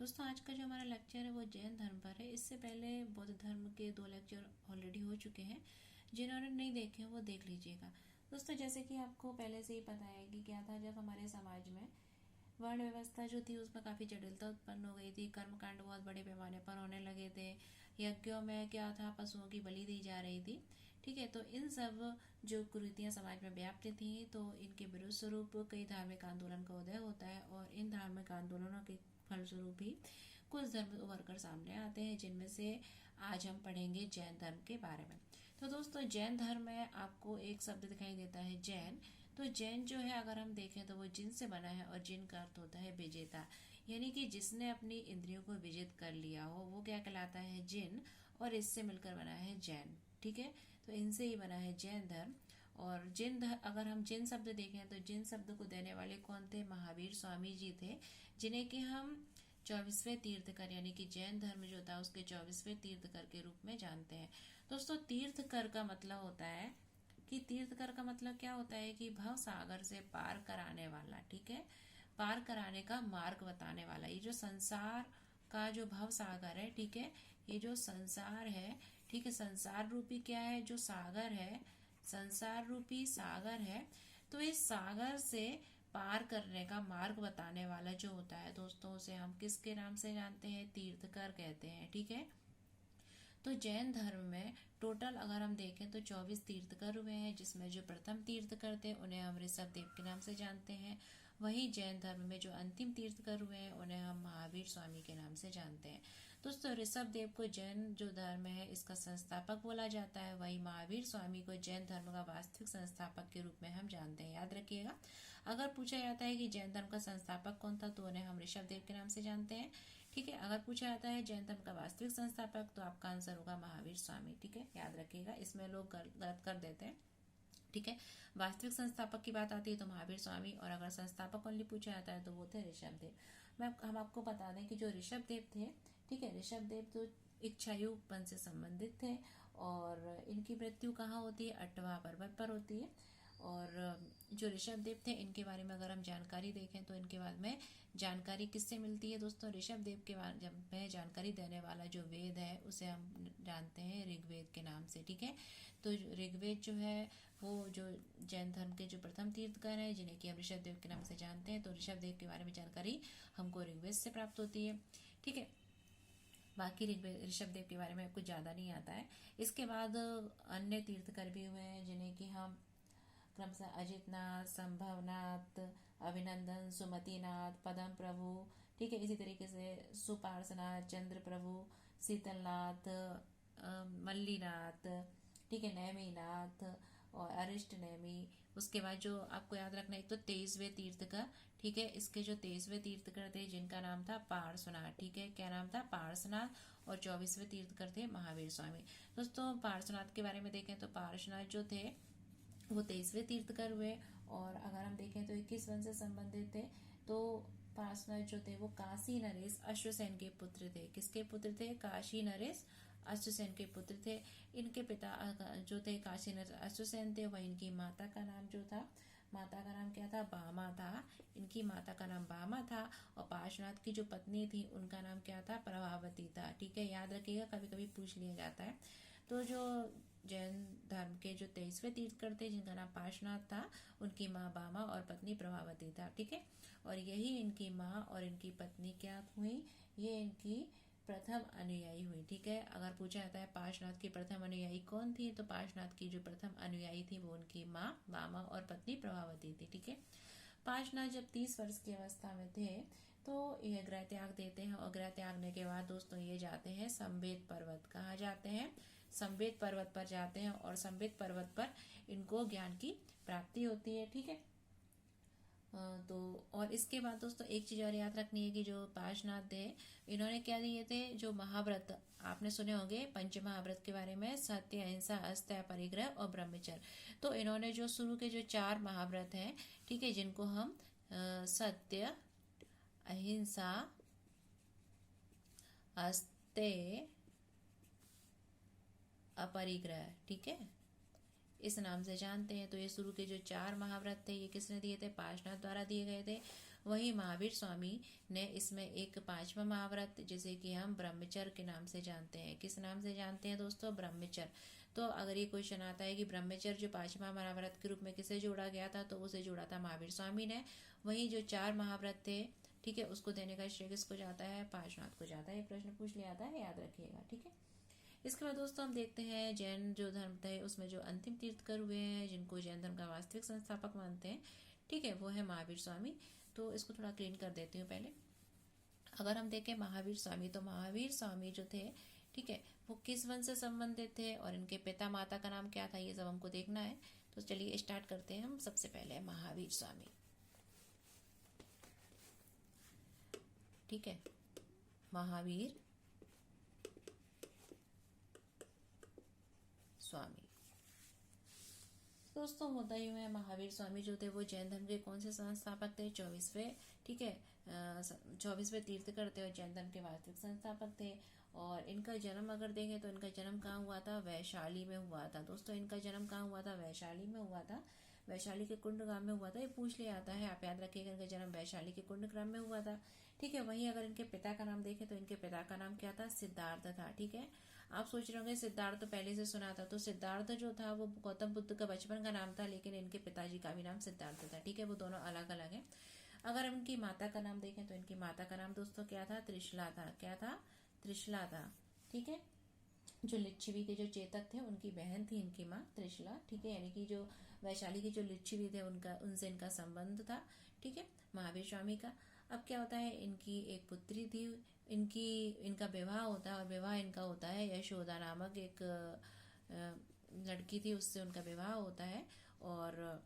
दोस्तों आज का जो हमारा लेक्चर है वो जैन धर्म पर है। इससे पहले बौद्ध धर्म के 2 लेक्चर ऑलरेडी हो चुके हैं। जिन्होंने नहीं देखे वो देख लीजिएगा। दोस्तों जैसे कि आपको पहले से ही पता है कि क्या था, जब हमारे समाज में वर्ण व्यवस्था जो थी उसमें काफ़ी जटिलता उत्पन्न हो गई थी। कर्मकांड बहुत बड़े पैमाने पर होने लगे थे। यज्ञों में क्या था, पशुओं की बलि दी जा रही थी। ठीक है, तो इन सब जो कुरीतियां समाज में व्याप्त थी, तो इनके विरुद्ध स्वरूप कई धार्मिक आंदोलन का उदय होता है और इन धार्मिक आंदोलनों के फलस्वरूप भी कुछ धर्म उभर कर सामने आते हैं, जिनमें से आज हम पढ़ेंगे जैन धर्म के बारे में। तो दोस्तों जैन धर्म में आपको एक शब्द दिखाई देता है जैन। तो जैन जो है अगर हम देखें तो वो जिन से बना है और जिन का अर्थ होता है विजेता, यानी कि जिसने अपनी इंद्रियों को विजित कर लिया हो वो क्या कहलाता है, जिन। और इससे मिलकर बना है जैन। ठीक है, तो इनसे ही बना है जैन धर्म। और अगर हम जिन शब्द देखें तो जिन शब्द को देने वाले कौन थे, महावीर स्वामी जी थे, जिन्हें कि हम 24वें तीर्थकर यानी कि जैन धर्म जो था उसके 24वें तीर्थकर के रूप में जानते हैं। दोस्तों तीर्थकर का मतलब होता है कि तीर्थकर का मतलब क्या होता है कि भव सागर से पार कराने वाला। ठीक है, पार कराने का मार्ग बताने वाला। ये जो संसार का जो भव सागर है, ठीक है, ये जो संसार है, ठीक है, संसार रूपी क्या है, जो सागर है, संसार रूपी सागर है। तो इस सागर से पार करने का मार्ग बताने वाला जो होता है दोस्तों, उसे हम किसके नाम से जानते हैं, तीर्थकर कहते हैं। ठीक है, तो जैन धर्म में टोटल अगर हम देखें तो 24 तीर्थकर हुए हैं, जिसमें जो प्रथम तीर्थकर थे उन्हें हम ऋषभ देव के नाम से जानते हैं। वहीं जैन धर्म में जो अंतिम तीर्थकर हुए हैं उन्हें हम महावीर स्वामी के नाम से जानते हैं। दोस्तों ऋषभ देव को जैन जो धर्म है इसका संस्थापक बोला जाता है, वहीं महावीर स्वामी को जैन धर्म का वास्तविक संस्थापक के रूप में हम जानते हैं। याद रखिएगा, अगर पूछा जाता है कि जैन धर्म का संस्थापक कौन था तो उन्हें हम ऋषभ देव के नाम से जानते हैं। ठीक है, अगर पूछा जाता है जैन धर्म का वास्तविक संस्थापक तो आपका आंसर होगा महावीर स्वामी। ठीक है, याद रखिएगा, इसमें लोग गलत कर देते हैं। ठीक है, वास्तविक संस्थापक की बात आती है तो महावीर स्वामी, और अगर संस्थापक ओनली पूछा जाता है तो वो थे ऋषभ देव। हम आपको बता दें कि जो ऋषभ देव थे, ठीक है, ऋषभ देव तो इच्छायुपन से संबंधित थे और इनकी मृत्यु कहाँ होती है, अट्टवा पर्वत पर होती है। और जो ऋषभ देव थे इनके बारे में अगर हम जानकारी देखें तो इनके बारे में जानकारी किससे मिलती है दोस्तों, ऋषभ देव के बारे में जानकारी देने वाला जो वेद है उसे हम जानते हैं ऋग्वेद के नाम से। ठीक है, तो ऋग्वेद जो है वो जो जैन धर्म के जो प्रथम तीर्थकर हैं जिन्हें कि हम ऋषभ देव के नाम से जानते हैं, तो ऋषभ देव के बारे में जानकारी हमको ऋग्वेद से प्राप्त होती है। ठीक है, बाकी ऋषभ देव के बारे में कुछ ज़्यादा नहीं आता है। इसके बाद अन्य तीर्थकर भी हुए हैं जिन्हें कि हम क्रमशः अजितनाथ, संभवनाथ, अभिनंदन, सुमतिनाथ, पदम प्रभु, ठीक है, इसी तरीके से सुपार्शनाथ, चंद्र प्रभु, शीतलनाथ, मल्लीनाथ, ठीक है, नैमीनाथ और अरिष्ट नैमी। उसके बाद जो आपको याद रखना है, एक तो 23वें तीर्थकर, ठीक है, इसके जो 23वें तीर्थकर थे जिनका नाम था पार्श्वनाथ। ठीक है, क्या नाम था, पार्श्वनाथ। और 24वें तीर्थकर थे महावीर स्वामी। दोस्तों पार्श्वनाथ के बारे में देखें तो पार्श्वनाथ जो थे वो 23वें तीर्थकर हुए, और अगर हम देखें तो 21 वन से संबंधित थे। तो पार्श्वनाथ जो थे वो काशी नरेश अश्वसेन के पुत्र थे। किसके पुत्र थे, काशी नरेश अश्वसेन के पुत्र थे। इनके पिता जो थे काशी नरेश अश्वसेन थे, वह इनकी माता का नाम जो था, माता का नाम क्या था, बामा था। इनकी माता का नाम बामा था और पार्श्वनाथ की जो पत्नी थी उनका नाम क्या था, प्रभावती था। ठीक है, याद रखिएगा, कभी कभी पूछ लिया जाता है। तो जो जैन धर्म के जो 23वें तीर्थकर थे जिनका नाम पार्श्वनाथ था, उनकी माँ बामा और पत्नी प्रभावती था। ठीक है, और यही इनकी माँ और इनकी पत्नी क्या हुई, ये इनकी प्रथम अनुयायी हुई। ठीक है, अगर पूछा जाता है पार्श्वनाथ की प्रथम अनुयायी कौन थी, तो पार्श्वनाथ की जो प्रथम अनुयायी थी वो उनकी माँ बामा और पत्नी प्रभावती थी। ठीक है, पार्श्वनाथ जब 30 वर्ष की अवस्था में थे तो ये गृह त्याग देते हैं, और गृह त्यागने के बाद दोस्तों ये जाते हैं संवेद पर्वत। कहाँ जाते हैं, संवेद पर्वत पर जाते हैं, और संवेद पर्वत पर इनको ज्ञान की प्राप्ति होती है। ठीक है, तो और इसके बाद दोस्तों एक चीज और याद रखनी है कि जो पार्श्वनाथ थे इन्होंने क्या दिए थे, जो महाव्रत आपने सुने होंगे पंच महाव्रत के बारे में, सत्य, अहिंसा, अस्त्य, परिग्रह और ब्रह्मचर्य। तो इन्होंने जो शुरू के जो 4 महाव्रत हैं, ठीक है, जिनको हम सत्य, अहिंसा, अस्त्य, अपरिग्रह, ठीक है, इस नाम से जानते हैं। तो ये शुरू के जो 4 महाव्रत थे ये किसने दिए थे, पार्श्वनाथ द्वारा दिए गए थे। वही महावीर स्वामी ने इसमें एक 5वां महाव्रत, जिसे कि हम ब्रह्मचर्य के नाम से जानते हैं। किस नाम से जानते हैं दोस्तों? ब्रह्मचर्य। तो अगर ये क्वेश्चन आता है कि ब्रह्मचर्य जो 5वां महाव्रत के रूप में किसे जोड़ा गया था, तो उसे जोड़ा था महावीर स्वामी ने। वहीं जो 4 महाव्रत थे, ठीक है, उसको देने का श्रेय किसको जाता है? पार्श्वनाथ को जाता है। ये प्रश्न पूछ लिया था, याद रखिएगा, ठीक है। इसके बाद दोस्तों हम देखते हैं जैन जो धर्म थे उसमें जो अंतिम तीर्थकर हुए हैं, जिनको जैन धर्म का वास्तविक संस्थापक मानते हैं, ठीक है, वो है महावीर स्वामी। तो इसको थोड़ा क्लीन कर देती हूँ पहले। अगर हम देखें महावीर स्वामी, तो महावीर स्वामी जो थे, ठीक है, वो किस वंश से संबंधित थे और इनके पिता माता का नाम क्या था, ये सब हमको देखना है। तो चलिए स्टार्ट करते हैं हम। सबसे पहले महावीर स्वामी, ठीक है, महावीर स्वामी। दोस्तों होता ही है, महावीर स्वामी जो थे वो जैन धर्म के कौन से संस्थापक थे? 24वें, ठीक है, 24वें तीर्थकर थे और जैन धर्म के वास्तविक संस्थापक थे। और इनका जन्म अगर देखें तो इनका जन्म कहाँ हुआ था? वैशाली में हुआ था। दोस्तों इनका जन्म कहाँ हुआ था? वैशाली में हुआ था। वैशाली के कुंड ग्राम में हुआ था। ये पूछ लिया आता है, आप याद रखिएगा, इनका जन्म वैशाली के कुंड ग्राम में हुआ था, ठीक है। वहीं अगर इनके पिता का नाम देखें तो इनके पिता का नाम क्या था? सिद्धार्थ था, ठीक है। आप सोच रहे होंगे सिद्धार्थ तो पहले से सुना था, तो सिद्धार्थ जो था वो गौतम बुद्ध का बचपन का नाम था, लेकिन इनके पिताजी का भी नाम सिद्धार्थ था, ठीक है, वो दोनों अलग अलग हैं। अगर हम इनकी माता का नाम देखें तो इनकी माता का नाम दोस्तों क्या था? त्रिशला था। क्या था? त्रिशला था, ठीक है। जो लिच्छवी के जो चेतक थे उनकी बहन थी इनकी माँ त्रिशला, ठीक है, यानी कि जो वैशाली के जो लिच्छवी थे उनका उनसे इनका संबंध था, ठीक है, महावीर स्वामी का। अब क्या होता है, इनकी एक पुत्री थी, इनका विवाह होता है और विवाह इनका होता है यशोदा नामक एक लड़की थी, उससे उनका विवाह होता है। और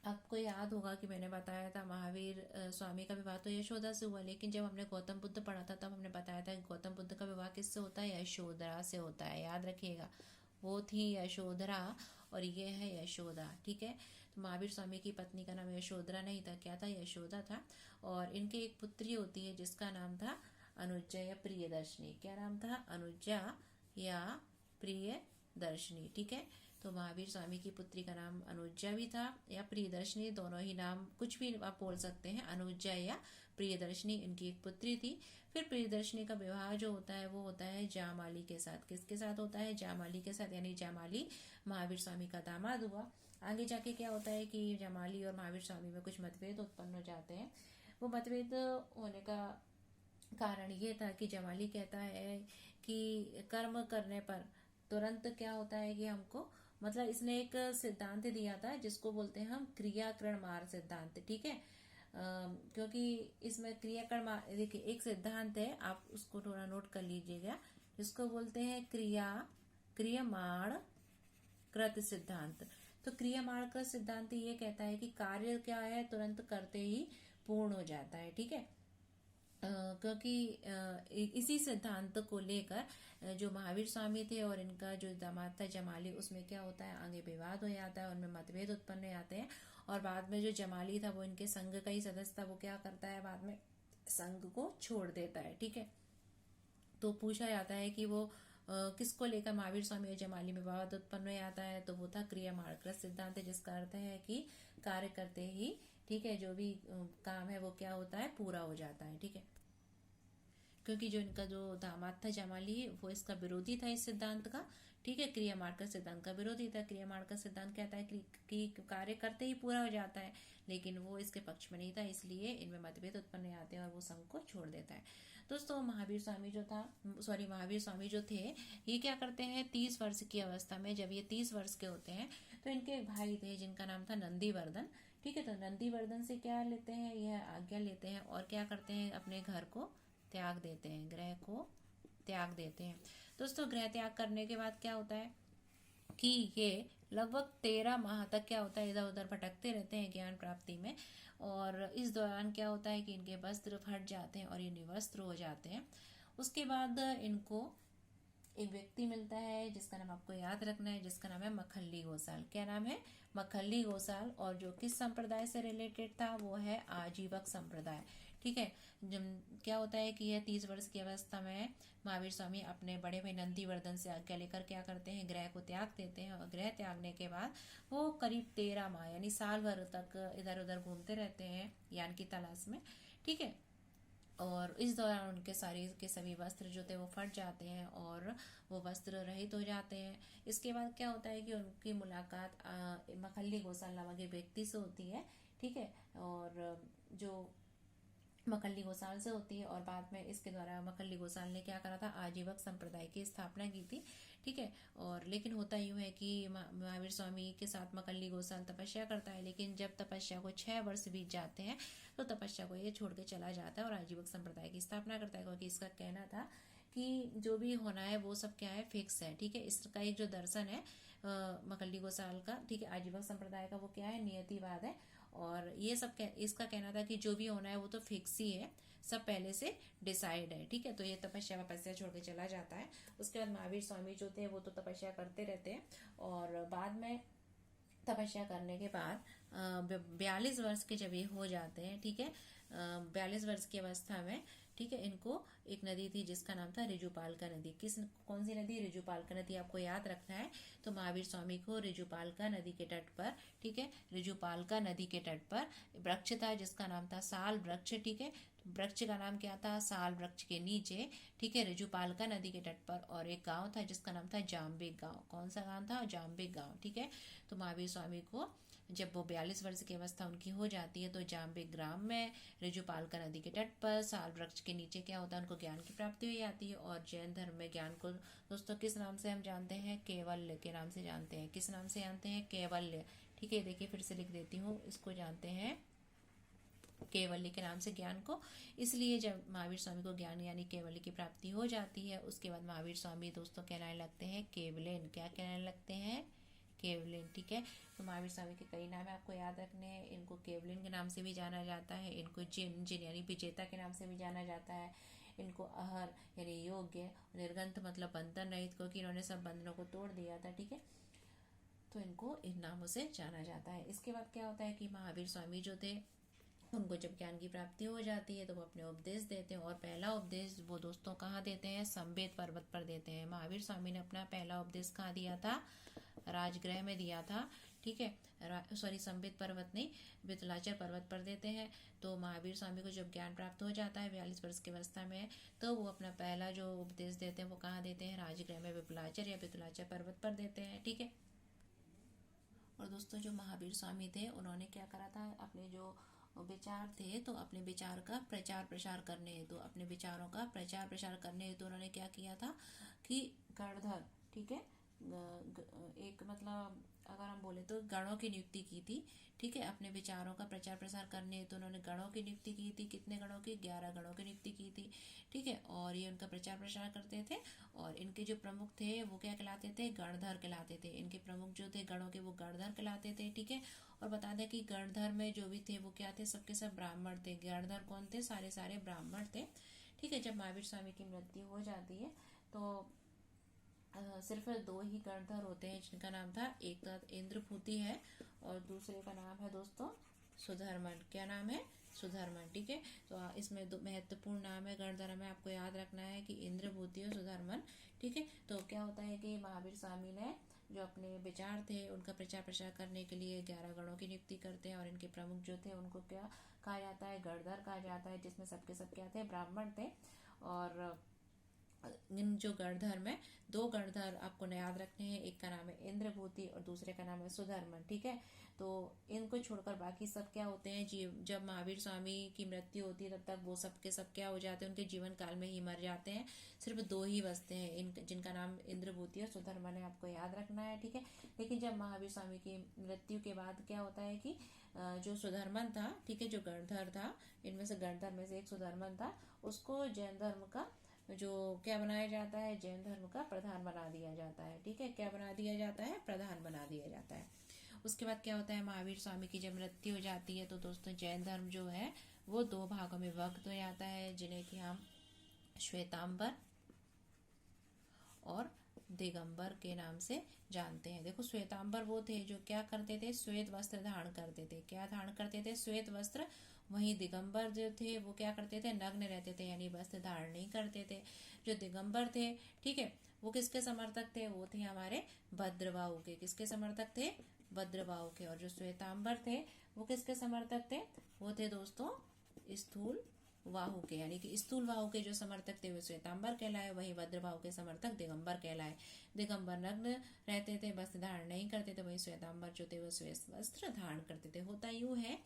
आपको याद होगा कि मैंने बताया था महावीर स्वामी का विवाह तो यशोदा से हुआ, लेकिन जब हमने गौतम बुद्ध पढ़ा था तब हमने बताया था कि गौतम बुद्ध का विवाह किससे होता है? यशोधरा से होता है, याद रखिएगा। वो थी यशोधरा और ये है यशोदा, ठीक है। तो महावीर स्वामी की पत्नी का नाम यशोधरा नहीं था, क्या था? यशोदा था। और इनके एक पुत्री होती है जिसका नाम था अनुजा या प्रियदर्शनी। क्या नाम था? अनुजा या प्रियदर्शनी, ठीक है। तो महावीर स्वामी की पुत्री का नाम अनुजा भी था या प्रियदर्शनी, दोनों ही नाम कुछ भी आप बोल सकते हैं, अनुजा या प्रियदर्शनी इनकी एक पुत्री थी। फिर प्रियदर्शनी का विवाह जो होता है वो होता है जामाली के साथ। किसके साथ होता है? जामाली के साथ, यानी जामाली महावीर स्वामी का दामाद हुआ। आगे जाके क्या होता है कि जामाली और महावीर स्वामी में कुछ मतभेद उत्पन्न हो जाते हैं। वो मतभेद होने का कारण ये था कि जामाली कहता है कि कर्म करने पर तुरंत क्या होता है कि हमको, मतलब इसने एक सिद्धांत दिया था जिसको बोलते हैं हम क्रियाकरण मार्ग सिद्धांत, ठीक है। क्योंकि इसमें क्रियाकरण मार्ग, देखिए एक सिद्धांत है, आप उसको थोड़ा नोट कर लीजिएगा, जिसको बोलते हैं क्रियमाण कृत सिद्धांत। तो क्रियमाण कृत सिद्धांत ये कहता है कि कार्य क्या है, तुरंत करते ही पूर्ण हो जाता है, ठीक है। क्योंकि इसी सिद्धांत को लेकर जो महावीर स्वामी थे और इनका जो दामाद था जमाली, उसमें क्या होता है, आगे विवाद हो जाता है, उनमें मतभेद उत्पन्न हो जाते हैं। और बाद में जो जमाली था वो इनके संघ का ही सदस्य था, वो क्या करता है, बाद में संघ को छोड़ देता है, ठीक है। तो पूछा जाता है कि वो किसको लेकर महावीर स्वामी और जमाली में विवाद उत्पन्न हो जाता है, तो वो था क्रियामाण सिद्धांत, जिसका अर्थ है कि कार्य करते ही, ठीक है, जो भी काम है वो क्या होता है, पूरा हो जाता है, ठीक है। क्योंकि जो इनका जो दामाद था जमाली, वो इसका विरोधी था इस सिद्धांत का, ठीक है, क्रियामाण का सिद्धांत का विरोधी था। क्रियामाण का सिद्धांत कहता है कि कार्य करते ही पूरा हो जाता है, लेकिन वो इसके पक्ष में नहीं था, इसलिए इनमें मतभेद उत्पन्न आते हैं और वो संघ को छोड़ देता है। दोस्तों महावीर स्वामी जो थे, ये क्या करते हैं, 30 वर्ष की अवस्था में, जब ये 30 वर्ष के होते हैं, तो इनके एक भाई थे जिनका नाम था नंदीवर्धन, ठीक है। तो नंदीवर्धन से क्या लेते हैं, यह आज्ञा लेते हैं और क्या करते हैं, अपने घर को त्याग देते हैं, ग्रह को त्याग देते हैं। दोस्तों ग्रह त्याग करने के बाद क्या होता है कि ये लगभग 13 माह तक क्या होता है, इधर उधर भटकते रहते हैं ज्ञान प्राप्ति में। और इस दौरान क्या होता है कि इनके वस्त्र फट जाते हैं और ये निवस्त्र हो जाते हैं। उसके बाद इनको एक व्यक्ति मिलता है जिसका नाम आपको याद रखना है, जिसका नाम है मखल्ली गोसाल। क्या नाम है? मखल्ली गोसाल। और जो किस संप्रदाय से रिलेटेड था, वो है आजीवक संप्रदाय, ठीक है। जब क्या होता है कि यह 30 वर्ष की अवस्था में महावीर स्वामी अपने बड़े भाई नंदीवर्धन से आज्ञा लेकर क्या करते हैं, ग्रह को त्याग देते हैं। और ग्रह त्यागने के बाद वो करीब 13 माह यानी साल भर तक इधर उधर घूमते रहते हैं ज्ञान की तलाश में, ठीक है। और इस दौरान उनके शरीर के सभी वस्त्र जो थे वो फट जाते हैं और वो वस्त्र रहित हो जाते हैं। इसके बाद क्या होता है कि उनकी मुलाकात मखल्ली गोसाल नामक एक व्यक्ति से होती है, ठीक है। और जो मखल्ली गोसाल से होती है, और बाद में इसके द्वारा मखल्ली गोसाल ने क्या करा था, आजीवक संप्रदाय की स्थापना की थी, ठीक है। और लेकिन होता यूँ है कि महावीर स्वामी के साथ मखल्ली गोसाल तपस्या करता है, लेकिन जब तपस्या को 6 वर्ष बीत जाते हैं तो तपस्या को ये छोड़ के चला जाता है और आजीवक संप्रदाय की स्थापना करता है, क्योंकि इसका कहना था कि जो भी होना है वो सब क्या है, फिक्स है, ठीक है। इसका एक जो दर्शन है मखल्ली गोसाल का, ठीक है, आजीवक संप्रदाय का, वो क्या है, नियतिवाद है। और ये सब इसका कहना था कि जो भी होना है वो तो फिक्स ही है, सब पहले से डिसाइड है, ठीक है। तो ये तपस्या छोड़ के चला जाता है। उसके बाद महावीर स्वामी जो थे वो तो तपस्या करते रहते हैं, और बाद में तपस्या करने के बाद 42 वर्ष के जब ये हो जाते हैं, ठीक है, 42 वर्ष की अवस्था में, ठीक है, इनको एक नदी थी जिसका नाम था रिजुपालका नदी। कौन सी नदी, रिजुपालका नदी, आपको याद रखना है। तो महावीर स्वामी को रिजुपालका नदी के तट पर, ठीक है, रिजुपालका नदी के तट पर वृक्ष था जिसका नाम था साल वृक्ष, ठीक है। वृक्ष का नाम क्या था, साल वृक्ष के नीचे, ठीक है, रिजुपालका नदी के तट पर। और एक गांव था जिसका नाम था जाम्बिक गांव। कौन सा गांव था, जाम्बिक गांव, ठीक है। तो महावीर स्वामी को जब वो 42 वर्ष की अवस्था उनकी हो जाती है तो जाम्बिक ग्राम में रिजुपालका नदी के तट पर साल वृक्ष के नीचे क्या होता है, उनको ज्ञान की प्राप्ति हो जाती है। और जैन धर्म में ज्ञान को दोस्तों किस नाम से हम जानते हैं, कैवल्य के नाम से जानते हैं। किस नाम से जानते हैं, कैवल्य, ठीक है। देखिए फिर से लिख देती हूँ, इसको जानते हैं कैवल्य के नाम से ज्ञान को। इसलिए जब महावीर स्वामी को ज्ञान यानी कैवल्य की प्राप्ति हो जाती है, उसके बाद महावीर स्वामी दोस्तों कहलाने लगते हैं केवलिन। क्या कहलाने लगते हैं, केवलिन, ठीक है। तो महावीर स्वामी के कई नाम आपको याद रखने हैं। इनको केवलिन के नाम से भी जाना जाता है, इनको जिन यानी विजेता के नाम से भी जाना जाता है, इनको अहर यानी योग्य, निर्गंथ मतलब बंधन रहित, क्योंकि इन्होंने सब बंधनों को तोड़ दिया था, ठीक है। तो इनको इन नामों से जाना जाता है। इसके बाद क्या होता है कि महावीर स्वामी जो थे उनको जब ज्ञान की प्राप्ति हो जाती है तो वो अपने उपदेश देते हैं। और पहला उपदेश वो दोस्तों कहाँ देते हैं, संवेद पर्वत पर देते हैं। महावीर स्वामी ने अपना पहला उपदेश कहाँ दिया था, राजगृह में दिया था, ठीक है। संवेद पर्वत नहीं, वितलाचल पर्वत पर देते हैं। तो महावीर स्वामी को जब ज्ञान प्राप्त हो जाता है 42 वर्ष की अवस्था में, तो वो अपना पहला जो उपदेश देते हैं वो कहाँ देते हैं, राजगृह में विपुलाचल या वितलाचल पर्वत पर देते हैं, ठीक है। और दोस्तों जो महावीर स्वामी थे उन्होंने क्या करा था, अपने जो विचार थे तो अपने विचार का प्रचार प्रसार करने हेतु, अपने विचारों का प्रचार प्रसार करने हेतु उन्होंने क्या किया था कि गणधर, ठीक है, एक मतलब अगर हम बोले तो गणों की नियुक्ति की थी, ठीक है। अपने विचारों का प्रचार प्रसार करने हेतु उन्होंने गणों की नियुक्ति की थी। कितने गणों की, 11 गणों की नियुक्ति की थी, ठीक है। और ये उनका प्रचार प्रसार करते थे। और इनके जो प्रमुख थे वो क्या कहलाते थे, गणधर कहलाते थे। इनके प्रमुख जो थे गणों के वो गणधर कहलाते थे, ठीक है। और बता दें कि गणधर में जो भी थे वो क्या थे, सबके सब ब्राह्मण थे। गणधर कौन थे, सारे ब्राह्मण थे, ठीक है। जब महावीर स्वामी की मृत्यु हो जाती है तो सिर्फ 2 ही गणधर होते हैं जिनका नाम था, एक तो इंद्रभूति है और दूसरे का नाम है दोस्तों सुधर्मन। क्या नाम है, सुधर्मन, ठीक है। तो इसमें 2 महत्वपूर्ण नाम है गणधर में, आपको याद रखना है कि इंद्रभूति और सुधर्मन, ठीक है। तो क्या होता है कि महावीर स्वामी ने जो अपने विचार थे उनका प्रचार प्रसार करने के लिए 11 गणों की नियुक्ति करते हैं। और इनके प्रमुख जो थे उनको क्या कहा जाता है, गणधर कहा जाता है, जिसमें सबके सब क्या थे, ब्राह्मण थे। और इन जो गणधर में 2 गणधर आपको याद रखने हैं, एक का नाम है इंद्रभूति और दूसरे का नाम है सुधर्मन, ठीक है। तो इनको छोड़कर बाकी सब क्या होते हैं, जब महावीर स्वामी की मृत्यु होती है तब तक वो सब के सब क्या हो जाते हैं, उनके जीवन काल में ही मर जाते हैं। सिर्फ 2 ही बचते हैं, जिनका नाम इंद्रभूति और सुधर्मन है, आपको याद रखना है, ठीक है। लेकिन जब महावीर स्वामी की मृत्यु के बाद क्या होता है कि जो सुधर्मन था, ठीक है, जो गणधर था, इनमें से गणधर में से एक सुधर्मन था, उसको जैन धर्म का जो क्या बनाया जाता है, जैन धर्म का प्रधान बना दिया जाता है, ठीक है। क्या बना दिया जाता है, प्रधान बना दिया जाता है। उसके बाद क्या होता है, महावीर स्वामी की जब मृत्यु हो जाती है तो दोस्तों जैन धर्म जो है वो 2 भागों में विभक्त हो जाता है, जिन्हें कि हम श्वेतांबर और दिगंबर के नाम से जानते हैं। देखो श्वेतांबर वो थे जो क्या करते थे, श्वेत वस्त्र धारण करते थे। क्या धारण करते थे, श्वेत वस्त्र, वहीं दिगंबर जो थे वो क्या करते थे, नग्न रहते थे, यानी वस्त्र धारण नहीं करते थे। जो दिगंबर थे, ठीक है, वो किसके समर्थक थे, वो थे हमारे भद्रबाहु के। किसके समर्थक थे, भद्रबाहु के। और जो श्वेतांबर थे वो किसके समर्थक थे, वो थे दोस्तों स्थूल वाहु के, यानी कि स्थूल वाहु के जो समर्थक थे वो श्वेतांबर कहलाए, वही भद्रबाहु के समर्थक दिगंबर कहलाए। दिगंबर नग्न रहते थे, वस्त्र धारण नहीं करते थे, वही श्वेतांबर जो थे वो श्वेत वस्त्र धारण करते थे। होता यूं है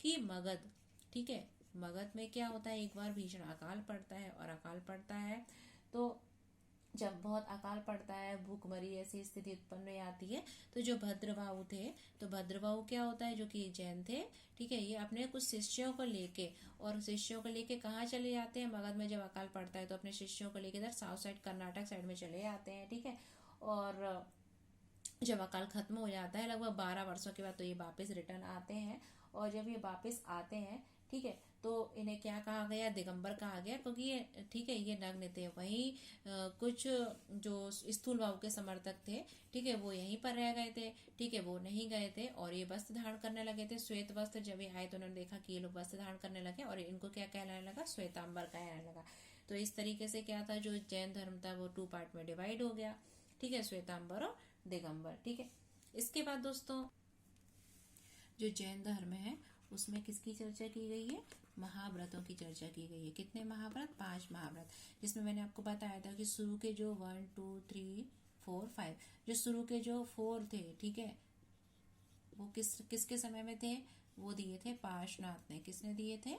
कि मगध, ठीक है, मगध में क्या होता है, एक बार भीषण अकाल पड़ता है, और अकाल पड़ता है तो जब बहुत अकाल पड़ता है, भूखमरी ऐसी स्थिति उत्पन्न हो जाती है, तो जो भद्रबाहु थे, तो भद्रबाहु क्या होता है, जो कि जैन थे, ठीक है, ये अपने कुछ शिष्यों को लेके, और शिष्यों को लेके कहाँ चले जाते हैं, मगध में जब अकाल पड़ता है तो अपने शिष्यों को लेके इधर साउथ साइड कर्नाटक साइड में चले जाते हैं, ठीक है। और जब अकाल खत्म हो जाता है लगभग 12 वर्षों के बाद, तो ये वापस रिटर्न आते हैं। और जब ये वापस आते हैं, ठीक है, तो इन्हें क्या कहा गया, दिगंबर कहा गया, क्योंकि ये, ठीक है, ये नग्न थे। वहीं कुछ जो स्थूल भाव के समर्थक थे, ठीक है, वो यहीं पर रह गए थे, ठीक है, वो नहीं गए थे, और ये वस्त्र धारण करने लगे थे, श्वेत वस्त्र। जब ये आए तो उन्होंने देखा कि ये लोग वस्त्र धारण करने लगे, और इनको क्या कहलाने लगा, श्वेतांबर कहलाने लगा। तो इस तरीके से क्या था, जो जैन धर्म था वो 2 पार्ट में डिवाइड हो गया, ठीक है, श्वेतांबर और दिगंबर, ठीक है। इसके बाद दोस्तों जो जैन धर्म है उसमें किसकी चर्चा की गई है, महाव्रतों की चर्चा की गई है। कितने महाव्रत, 5 महाव्रत, जिसमें मैंने आपको बताया था कि शुरू के जो 1 2 3 4 5, जो शुरू के जो 4 थे, ठीक है, वो किसके समय में थे, वो दिए थे पार्श्वनाथ ने। किसने दिए थे,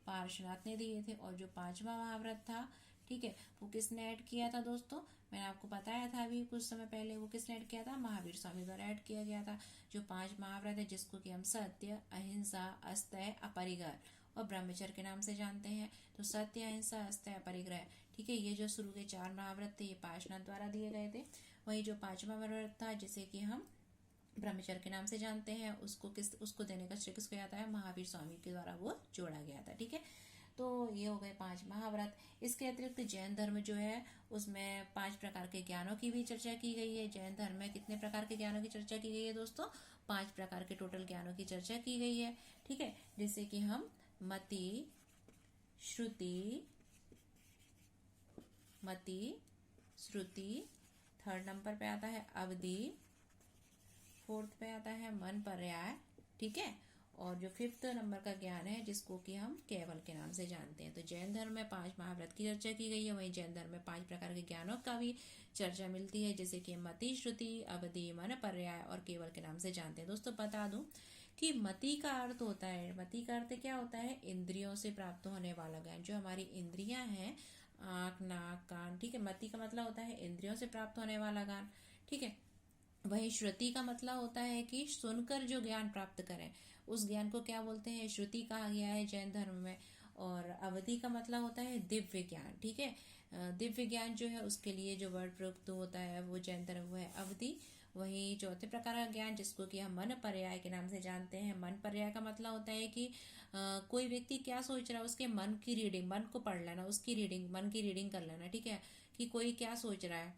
पार्श्वनाथ ने दिए थे। और जो 5वां महाव्रत था, ठीक है, वो किसने ऐड किया था दोस्तों, मैंने आपको बताया था अभी कुछ समय पहले, वो किसने ऐड किया था, महावीर स्वामी द्वारा ऐड किया गया था। जो 5 महाव्रत है, जिसको कि हम सत्य, अहिंसा, अस्तय, अपरिग्रह और ब्रह्मचर्य के नाम से जानते हैं। तो सत्य, अहिंसा, अस्तय, अपरिग्रह, ठीक है, ये जो शुरू के 4 महाव्रत थे, ये पार्श्वनाथ द्वारा दिए गए थे। वही जो 5वां महाव्रत था, जिसे कि हम ब्रह्मचर्य के नाम से जानते हैं, उसको देने का श्रेय किसको जाता है, महावीर स्वामी के द्वारा वो जोड़ा गया था, ठीक है। तो ये हो गए 5 महाव्रत। इसके अतिरिक्त जैन धर्म जो है उसमें 5 प्रकार के ज्ञानों की भी चर्चा की गई है। जैन धर्म में कितने प्रकार के ज्ञानों की चर्चा की गई है दोस्तों, 5 प्रकार के टोटल ज्ञानों की चर्चा की गई है, ठीक है। जैसे कि हम मति, श्रुति, 3rd नंबर पे आता है अवधि, 4th पे आता है मन पर्याय, ठीक है। और जो 5th नंबर का ज्ञान है, जिसको कि हम केवल के नाम से जानते हैं। तो जैन धर्म में 5 महाव्रत की चर्चा की गई है, वहीं जैन धर्म में 5 प्रकार के ज्ञानों का भी चर्चा मिलती है, जैसे कि मति, श्रुति, अवधि, मन पर्याय और केवल के नाम से जानते हैं। दोस्तों बता दूं कि मति का अर्थ होता है, मति का अर्थ क्या होता है, इंद्रियों से प्राप्त होने वाला ज्ञान। जो हमारी इंद्रियां हैं, आंख, नाक, कान, ठीक है, मति का मतलब होता है इंद्रियों से प्राप्त होने वाला ज्ञान, ठीक है। वही श्रुति का मतलब होता है कि सुनकर जो ज्ञान प्राप्त करें, उस ज्ञान को क्या बोलते हैं, श्रुति कहा गया है जैन धर्म में। और अवधि का मतलब होता है दिव्य ज्ञान, ठीक है। दिव्य ज्ञान जो है उसके लिए जो वर्ड प्रयुक्त होता है वो जैन धर्म वो है अवधि। वही चौथे प्रकार का ज्ञान, जिसको कि हम मन पर्याय के नाम से जानते हैं। मन पर्याय का मतलब होता है कि कोई व्यक्ति क्या सोच रहा है, उसके मन की रीडिंग, मन को पढ़ लेना, उसकी रीडिंग, मन की रीडिंग कर लेना, ठीक है, कि कोई क्या सोच रहा है।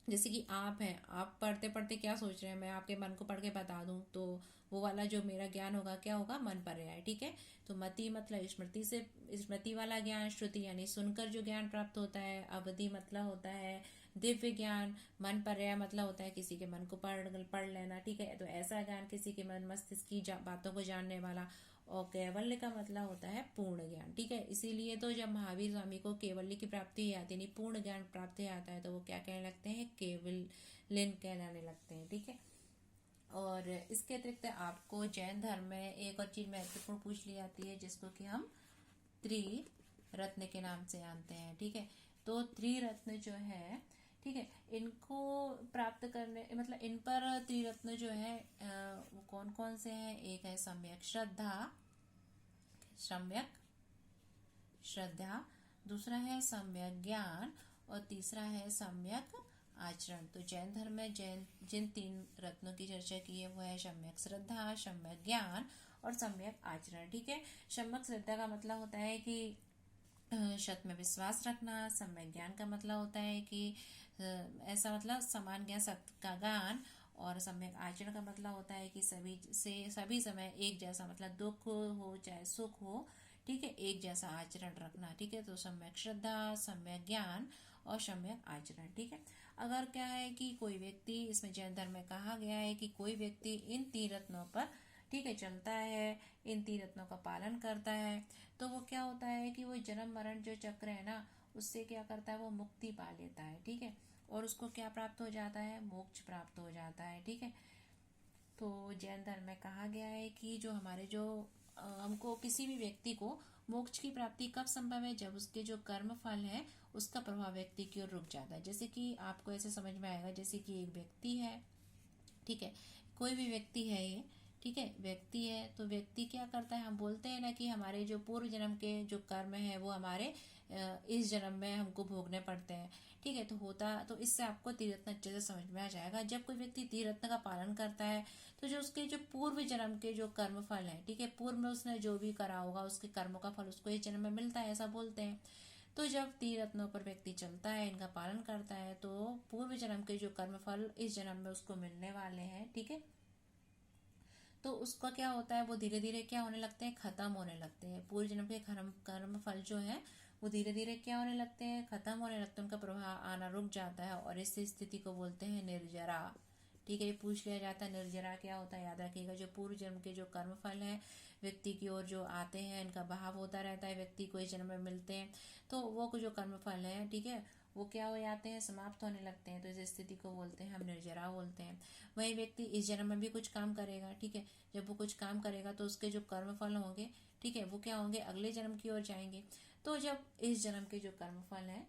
जैसे कि आप हैं, आप पढ़ते पढ़ते क्या सोच रहे हैं, मैं आपके मन को पढ़ के बता दूं, तो वो वाला जो मेरा ज्ञान होगा क्या होगा, मन पर्याय, ठीक है। तो मति मतलब स्मृति वाला ज्ञान, श्रुति यानी सुनकर जो ज्ञान प्राप्त होता है, अवधि मतलब होता है दिव्य ज्ञान, मन पर्याय मतलब होता है किसी के मन को पढ़ लेना, ठीक है। तो ऐसा ज्ञान किसी के मन मस्तिष्क की बातों को जानने वाला। और कैवल्य का मतलब होता है पूर्ण ज्ञान, ठीक है। इसीलिए तो जब महावीर स्वामी को कैवल्य की प्राप्ति आती है, पूर्ण ज्ञान प्राप्त आता है, तो वो क्या कहने लगते हैं, केवल्यन कहलाने लगते हैं, ठीक है। और इसके अतिरिक्त आपको जैन धर्म में एक और चीज महत्वपूर्ण पूछ ली जाती है, जिसको कि हम त्रिरत्न के नाम से जानते हैं, ठीक है। तो त्रिरत्न जो है, ठीक है, इनको प्राप्त करने मतलब इन पर त्रिरत्न जो है वो कौन कौन से हैं। एक है सम्यक श्रद्धा, दूसरा है सम्यक ज्ञान और तीसरा है सम्यक आचरण। तो जैन धर्म में जिन 3 रत्नों की चर्चा की है वो है सम्यक श्रद्धा, सम्यक ज्ञान और सम्यक आचरण, ठीक है। सम्यक श्रद्धा का मतलब होता है कि सत में विश्वास रखना। सम्यक ज्ञान का मतलब होता है कि ऐसा मतलब समान ज्ञान, सत्य का ज्ञान। और सम्यक आचरण का मतलब होता है कि सभी समय एक जैसा, मतलब दुख हो चाहे सुख हो, ठीक है, एक जैसा आचरण रखना, ठीक है। तो सम्यक श्रद्धा, सम्यक ज्ञान और सम्यक आचरण, ठीक है। अगर क्या है कि कोई व्यक्ति, इसमें जैन धर्म में कहा गया है कि कोई व्यक्ति इन तीन रत्नों पर, ठीक है, चलता है, इन तीन रत्नों का पालन करता है, तो वो क्या होता है कि वो जन्म मरण जो चक्र है ना, उससे क्या करता है, वो मुक्ति पा लेता है, ठीक है। और उसको क्या प्राप्त हो जाता है, मोक्ष प्राप्त हो जाता है, ठीक है। तो जैन धर्म में कहा गया है कि जो हमारे जो हमको किसी भी व्यक्ति को मोक्ष की प्राप्ति कब संभव है, जब उसके जो कर्म फल है उसका प्रभाव व्यक्ति की ओर रुक जाता है। जैसे कि आपको ऐसे समझ में आएगा, जैसे कि एक व्यक्ति है, ठीक है, कोई भी व्यक्ति है ये, ठीक है, व्यक्ति है, तो व्यक्ति क्या करता है, हम बोलते हैं ना कि हमारे जो पूर्व जन्म के जो कर्म है वो हमारे इस जन्म में हमको भोगने पड़ते हैं, ठीक है। तो होता, तो इससे आपको त्रिरत्न अच्छे से समझ में आ जाएगा। जब कोई व्यक्ति त्रिरत्न का पालन करता है तो जो उसके जो पूर्व जन्म के जो कर्म फल है, ठीक है, पूर्व में उसने जो भी करा होगा उसके कर्मों का फल उसको इस जन्म में मिलता है, ऐसा बोलते हैं। तो जब तीन रत्नों पर व्यक्ति चलता है, इनका पालन करता है, तो पूर्व जन्म के जो कर्म फल इस जन्म में उसको मिलने वाले हैं, ठीक है, तो उसका क्या होता है, वो धीरे धीरे क्या होने लगते हैं, खत्म होने लगते हैं। पूर्व जन्म के कर्म फल जो है वो धीरे धीरे क्या होने लगते हैं, खत्म होने लगते हैं, उनका प्रभाव आना रुक जाता है, और इस स्थिति को बोलते हैं निर्जरा, ठीक है। ये पूछ लिया जाता है निर्जरा क्या होता है, याद रखिएगा, जो पूर्व जन्म के जो कर्म फल है व्यक्ति की ओर जो आते हैं, इनका बहाव होता रहता है, व्यक्ति को इस जन्म में मिलते हैं, तो वो जो कर्म फल है, ठीक है, वो क्या हो जाते हैं, समाप्त होने लगते हैं। तो इस स्थिति को बोलते हैं हम निर्जरा बोलते हैं। वही व्यक्ति इस जन्म में भी कुछ काम करेगा, ठीक है, जब वो कुछ काम करेगा तो उसके जो कर्म फल होंगे, ठीक है, वो क्या होंगे, अगले जन्म की ओर जाएंगे। तो जब इस जन्म के जो कर्म फल है,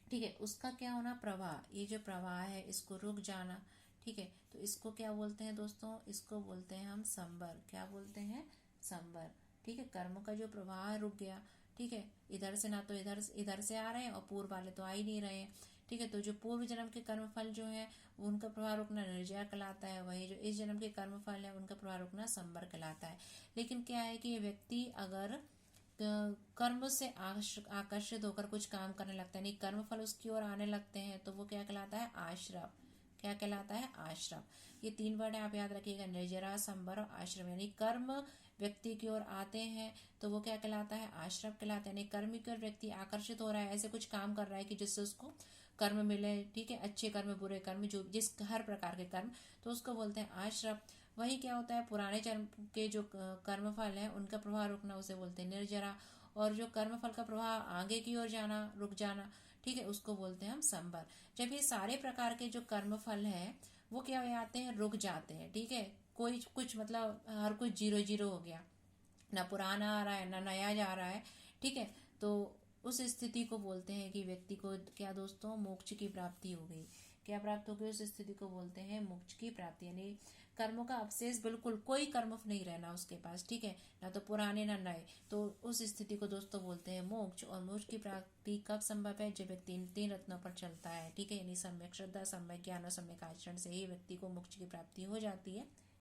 ठीक है, उसका क्या होना, प्रवाह, ये जो प्रवाह है इसको रुक जाना, ठीक है, तो इसको क्या बोलते हैं दोस्तों, इसको बोलते हैं हम संबर, क्या बोलते हैं, संबर, ठीक है। कर्म का जो प्रवाह रुक गया, ठीक है, इधर से ना तो इधर से आ रहे हैं और पूर्व वाले तो आ ही नहीं रहे हैं, ठीक है। तो जो पूर्व जन्म के कर्म फल जो है उनका प्रवाह रुकना निर्जरा कहलाता है, वही जो इस जन्म के कर्म फल है उनका प्रवाह रुकना संबर कहलाता है। लेकिन क्या है कि ये व्यक्ति अगर कर्म से आकर्षित होकर कुछ काम करने लगता है, यानी कर्म फल उसकी ओर आने लगते हैं, तो वो क्या कहलाता है, आश्रव, क्या कहलाता है, आश्रव। ये तीन वर्ड आप याद रखिएगा, निर्जरा, संबर और आश्रम। यानी कर्म व्यक्ति की ओर आते हैं तो वो क्या कहलाता है, आश्रव कहलाता है। यानी कर्म की ओर व्यक्ति आकर्षित हो रहा है, ऐसे कुछ काम कर रहा है कि जिससे उसको कर्म मिले, ठीक है, अच्छे कर्म बुरे कर्म जो जिस हर प्रकार के कर्म, तो उसको बोलते हैं आश्रव। वही क्या होता है, पुराने जन्म के जो कर्म फल है उनका प्रवाह रुकना उसे बोलते हैं निर्जरा, और जो कर्म फल का प्रवाह आगे की ओर जाना, रुक जाना, ठीक है, उसको बोलते हैं हम संबर। जब ये सारे प्रकार के जो कर्म फल है वो क्या हो जाते हैं, रुक जाते हैं, ठीक है, कोई कुछ मतलब हर कुछ जीरो जीरो हो गया, ना पुराना आ रहा है ना नया जा रहा है, ठीक है, तो उस स्थिति को बोलते हैं कि व्यक्ति को क्या दोस्तों, मोक्ष की प्राप्ति हो गई। क्या प्राप्त हो गई, उस स्थिति को बोलते हैं मोक्ष की प्राप्ति। यानी कर्मों का अवशेष बिल्कुल कोई कर्म नहीं रहना उसके पास, ठीक है, ना तो पुराने ना नए, तो उस स्थिति को दोस्तों बोलते हैं मोक्ष। और मोक्ष की प्राप्ति कब संभव है, जब व्यक्ति तीन रत्नों पर चलता है, ठीक है, यानी सम्यक श्रद्धा, सम्यक ज्ञान और सम्यक आचरण से ही व्यक्ति को मोक्ष की प्राप्ति हो जाती है।